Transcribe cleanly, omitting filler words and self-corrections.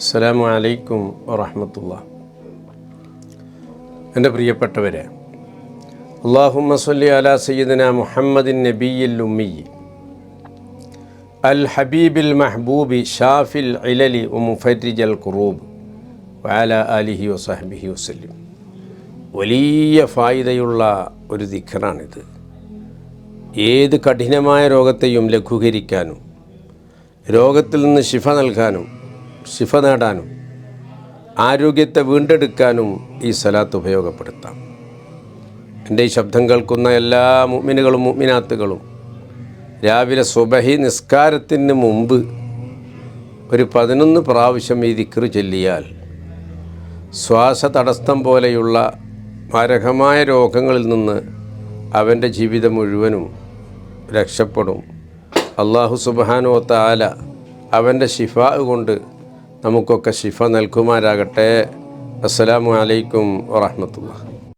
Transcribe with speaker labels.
Speaker 1: അസ്സലാമു അലൈക്കും വറഹ്മത്തുള്ളാഹി. എൻ്റെ പ്രിയപ്പെട്ടവരെ, അല്ലാഹുമ്മ സ്വല്ലി അലാ സയ്യിദിനാ മുഹമ്മദിൻ നബിയിൽ ഉമ്മി അൽ ഹബീബിൽ മഹ്ബൂബി ഷാഫിൽ ഇലലി മുഫരിജൽ ഖുറൂബ് വഅലാ ആലിഹി വസഹ്ബിഹി വസല്ലം. വലിയ ഫായിദയുള്ള ഒരു ദിക്റാണിത്. ഏത് കഠിനമായ രോഗത്തെയും ലഘൂകരിക്കാനും രോഗത്തിൽ നിന്ന് ശിഫ നൽകാനും ശിഫ നേടാനും ആരോഗ്യത്തെ വീണ്ടെടുക്കാനും ഈ സലാത്ത് ഉപയോഗപ്പെടുത്താം. എൻ്റെ ഈ ശബ്ദം കേൾക്കുന്ന എല്ലാ മുഅ്മിനുകളും മുഅ്മിനാത്തുകളും രാവിലെ സുബഹി നിസ്കാരത്തിന് മുമ്പ് ഒരു 11 പ്രാവശ്യം ഈ ദിക്ർ ചൊല്ലിയാൽ ശ്വാസതടസ്സം പോലെയുള്ള മാരകമായ രോഗങ്ങളിൽ നിന്ന് അവൻ്റെ ജീവിതം മുഴുവനും രക്ഷപ്പെടും. അല്ലാഹു സുബ്ഹാനഹു വ തആല അവൻ്റെ ശിഫാ കൊണ്ട് നമുക്കൊക്കെ ശിഫ നൽകുമാരാകട്ടെ. അസ്സലാമു അലൈക്കും വറഹ്മത്തുള്ളാഹി.